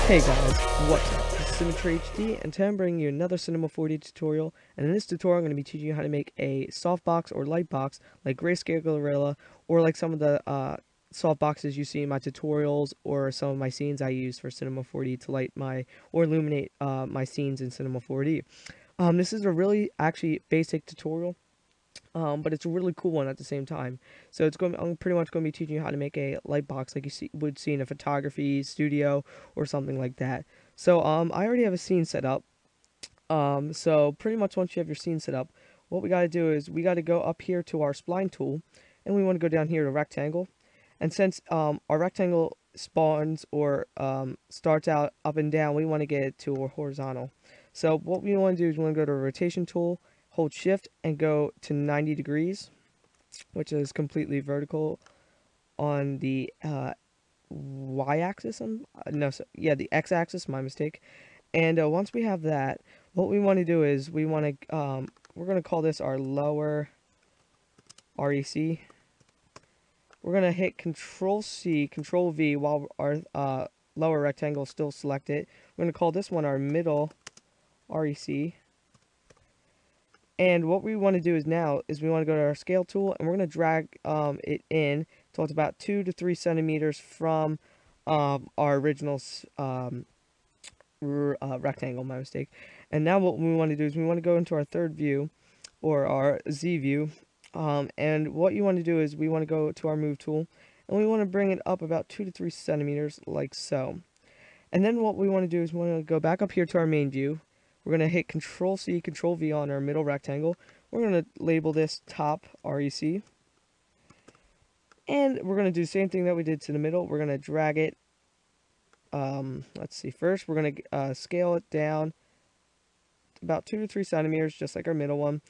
Hey guys, what's up? This is SymmetryHD, and today I'm bringing you another Cinema 4D tutorial. And in this tutorial, I'm going to be teaching you how to make a softbox or lightbox like Grayscale Gorilla, or like some of the softboxes you see in my tutorials, or some of my scenes I use for Cinema 4D to light my or illuminate my scenes in Cinema 4D. This is a really actually basic tutorial. But it's a really cool one at the same time. So I'm pretty much going to be teaching you how to make a light box like you would see in a photography studio or something like that. So I already have a scene set up. So pretty much once you have your scene set up, what we got to do is we got to go up here to our spline tool, and we want to go down here to rectangle. And since our rectangle spawns or starts out up and down, we want to get it to horizontal. So what we want to do is we want to go to a rotation tool, hold shift and go to 90 degrees, which is completely vertical on the y-axis. The x-axis, my mistake. And once we have that, what we want to do is we want to we're going to call this our lower REC. We're going to hit Control C, Control V while our lower rectangle is still selected. We're going to call this one our middle REC. And what we want to do is now is we want to go to our scale tool, and we're going to drag it in till it's about 2 to 3 centimeters from our original rectangle, my mistake. And now what we want to do is we want to go into our third view, or our Z view. And what you want to do is we want to go to our move tool, and we want to bring it up about 2 to 3 centimeters like so. And then what we want to do is we want to go back up here to our main view. We're going to hit Control C, Control V on our middle rectangle. We're going to label this top REC. And we're going to do the same thing that we did to the middle. We're going to drag it. Let's see. First, we're going to scale it down about 2 to 3 centimeters, just like our middle one.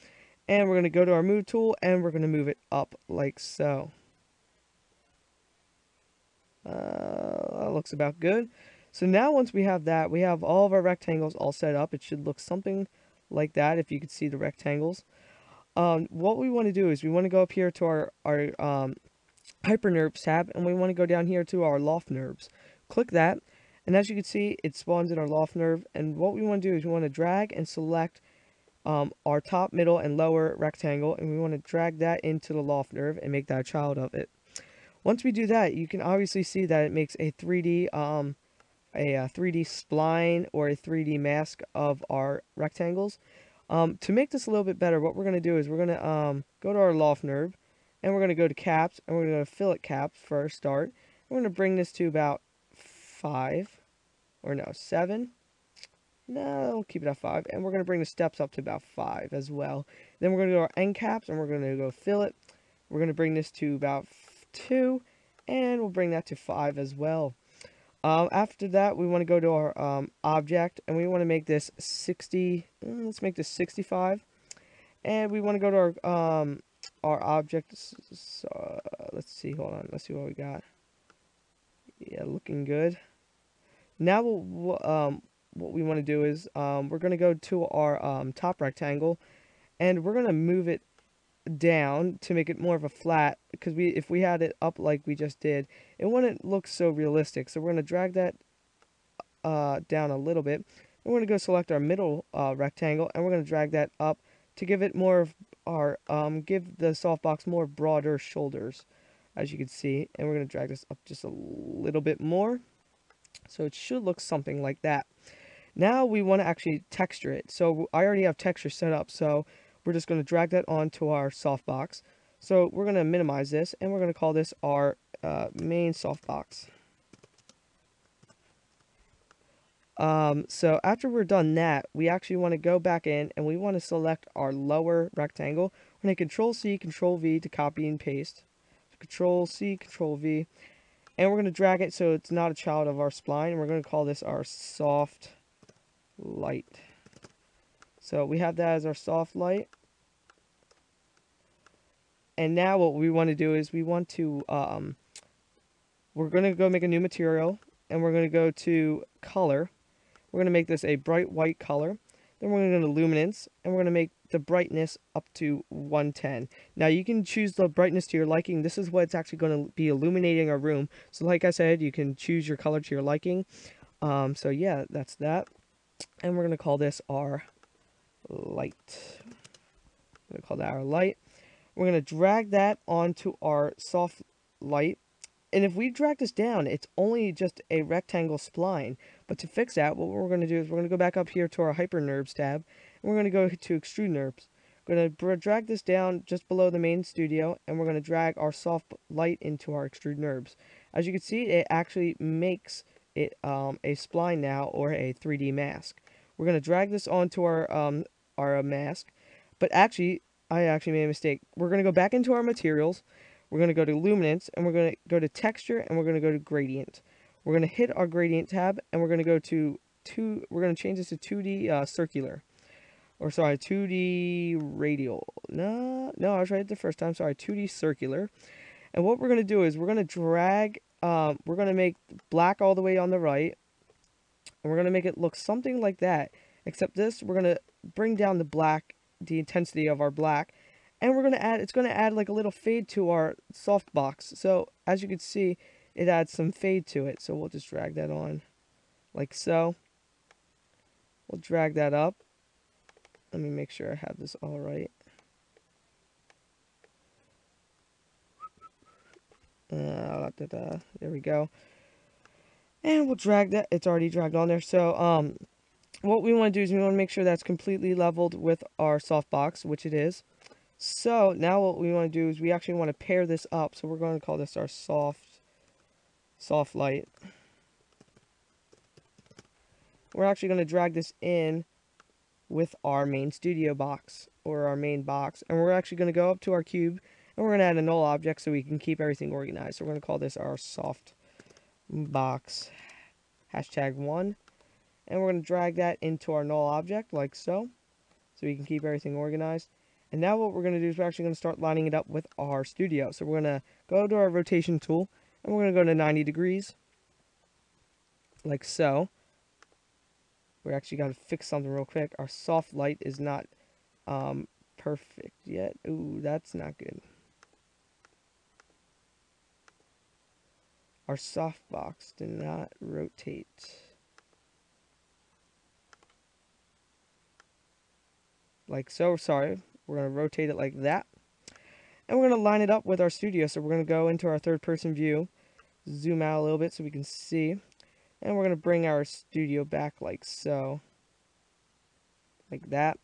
And we're going to go to our move tool, and we're going to move it up like so. That looks about good. So now once we have that, we have all of our rectangles all set up. It should look something like that if you could see the rectangles. What we want to do is we want to go up here to our Hyper Nerves tab, and we want to go down here to our Loft Nerves. Click that, and as you can see, it spawns in our Loft Nerve. And what we want to do is we want to drag and select our top, middle, and lower rectangle, and we want to drag that into the Loft Nerve and make that a child of it. Once we do that, you can obviously see that it makes a 3D 3D spline or a 3D mask of our rectangles. To make this a little bit better, what we're going to do is we're going to go to our Loft Nerve, and we're going to go to caps, and we're going to fillet caps for our start. We're going to bring this to about 5, or no, 7. No, we'll keep it at 5, and we're going to bring the steps up to about 5 as well. Then we're going to go to our end caps, and we're going to go fillet. We're going to bring this to about 2, and we'll bring that to 5 as well. After that, we want to go to our object, and we want to make this 60. Let's make this 65, and we want to go to our object. So, let's see. Hold on. Let's see what we got. Yeah, looking good. Now, what we want to do is we're going to go to our top rectangle, and we're going to move it down to make it more of a flat, because if we had it up like we just did, it wouldn't look so realistic. So we're going to drag that down a little bit. We're going to go select our middle rectangle, and we're going to drag that up to give it more of our give the softbox more broader shoulders, as you can see. And we're going to drag this up just a little bit more, so it should look something like that. Now we want to actually texture it. So I already have texture set up, so we're just going to drag that onto our softbox. So we're going to minimize this, and we're going to call this our main softbox. So after we're done that, we actually want to go back in, and we want to select our lower rectangle. We're going to Control C, Control V to copy and paste. Control C, Control V. And we're going to drag it so it's not a child of our spline, and we're going to call this our soft light. So we have that as our soft light. And now what we want to do is we want to, we're going to go make a new material, and we're going to go to color. We're going to make this a bright white color. Then we're going to go to luminance, and we're going to make the brightness up to 110. Now you can choose the brightness to your liking. This is what's actually going to be illuminating our room. So like I said, you can choose your color to your liking. So yeah, that's that. And we're going to call this our light. I'm going to call that our light. We're going to drag that onto our soft light. And if we drag this down, it's only just a rectangle spline. But to fix that, what we're going to do is we're going to go back up here to our Hyper Nerves tab. And we're going to go to Extrude Nerves. We're going to drag this down just below the main studio. And we're going to drag our soft light into our Extrude Nerves. As you can see, it actually makes it a spline now, or a 3D mask. We're going to drag this onto our mask. But actually, I actually made a mistake. We're going to go back into our materials. We're going to go to luminance, and we're going to go to texture, and we're going to go to gradient. We're going to hit our gradient tab, and we're going to go to we're going to change this to 2D circular. Or sorry, 2D radial. No, I was right the first time. Sorry, 2D circular. And what we're going to do is we're going to drag, we're going to make black all the way on the right. And we're going to make it look something like that. Except this, we're going to bring down the intensity of our black. And we're going to add, it's going to add like a little fade to our SoftBox. So as you can see, it adds some fade to it. So we'll just drag that on like so. We'll drag that up. Let me make sure I have this all right. There we go. And we'll drag that. It's already dragged on there. So what we want to do is we want to make sure that's completely leveled with our SoftBox, which it is. So now what we want to do is we actually want to pair this up. So we're going to call this our soft light. We're actually going to drag this in with our main studio box, or our main box. And we're actually going to go up to our cube, and we're going to add a null object so we can keep everything organized. So we're going to call this our soft box #1. And we're going to drag that into our null object like so we can keep everything organized. And now what we're going to do is we're actually going to start lining it up with our studio. So we're going to go to our rotation tool, and we're going to go to 90 degrees like so. We actually got to fix something real quick. Our soft light is not perfect yet. Ooh, that's not good. Our SoftBox did not rotate. Like so. Sorry. We're going to rotate it like that. And we're going to line it up with our studio. So we're going to go into our third person view, zoom out a little bit so we can see. And we're going to bring our studio back like so. Like that.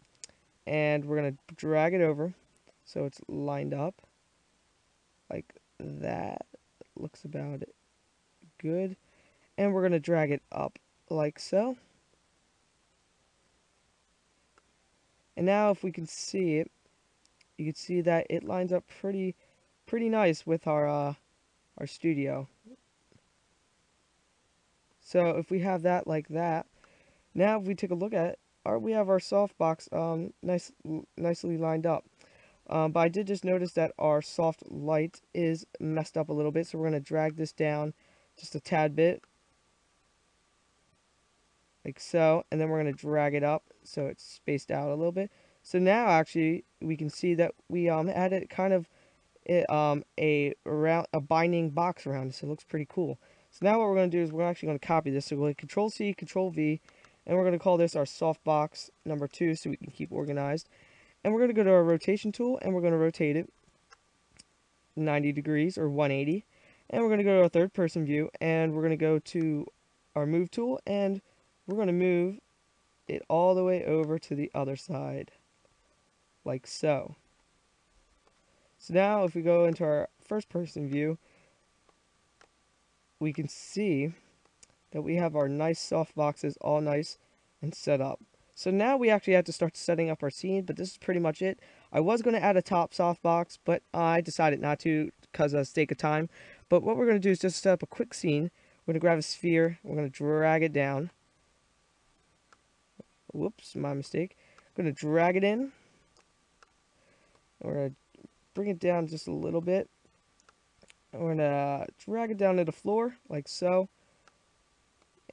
And we're going to drag it over so it's lined up. Like that. Looks about good. And we're going to drag it up like so. And now if we can see it, you can see that it lines up pretty nice with our studio. So if we have that like that, now if we take a look at it, we have our SoftBox nicely lined up. But I did just notice that our soft light is messed up a little bit, so we're going to drag this down just a tad bit. Like so, and then we're going to drag it up so it's spaced out a little bit. So now actually we can see that we added kind of a binding box around it, so it looks pretty cool. So now what we're going to do is we're actually going to copy this. So we'll hit Control C, Control V, and we're going to call this our SoftBox #2 so we can keep organized. And we're going to go to our rotation tool, and we're going to rotate it 90 degrees or 180. And we're going to go to our third person view, and we're going to go to our move tool, and we're going to move it all the way over to the other side, like so. So now if we go into our first person view, we can see that we have our nice soft boxes all nice and set up. So now we actually have to start setting up our scene, but this is pretty much it. I was going to add a top softbox, but I decided not to because of sake of time. But what we're going to do is just set up a quick scene. We're going to grab a sphere. We're going to drag it down. Whoops, my mistake. I'm going to drag it in. We're going to bring it down just a little bit. We're going to drag it down to the floor, like so.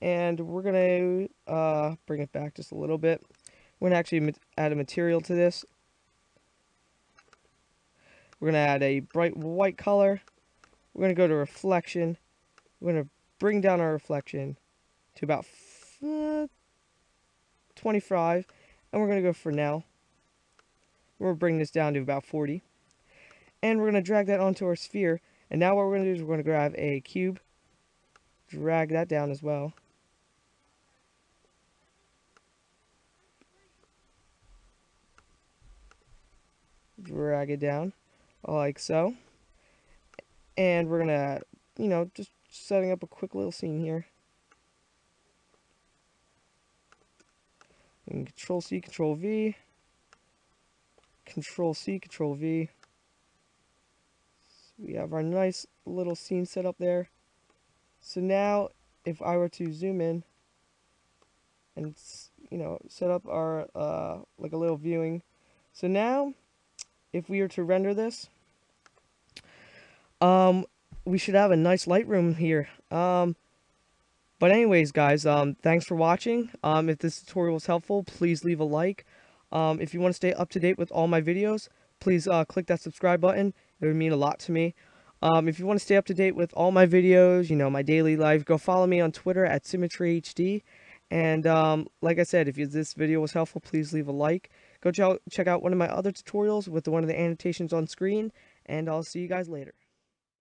And we're going to bring it back just a little bit. We're going to actually add a material to this. We're going to add a bright white color. We're going to go to reflection. We're going to bring down our reflection. to about 25, and we're going to go for now. We're bringing this down to about 40, and we're going to drag that onto our sphere. And now what we're going to do is we're going to grab a cube, drag that down as well. Drag it down like so. And we're going to, just setting up a quick little scene here. And Control C, Control V. Control C, Control V. So we have our nice little scene set up there. So now, if I were to zoom in and, set up our, like a little viewing. So now, if we were to render this, we should have a nice Lightroom here. But anyways, guys, thanks for watching. If this tutorial was helpful, please leave a like. If you want to stay up to date with all my videos, please click that subscribe button. It would mean a lot to me. If you want to stay up to date with all my videos, my daily life, go follow me on Twitter at SymmetryHD. And like I said, if this video was helpful, please leave a like. Go check out one of my other tutorials with one of the annotations on screen. And I'll see you guys later.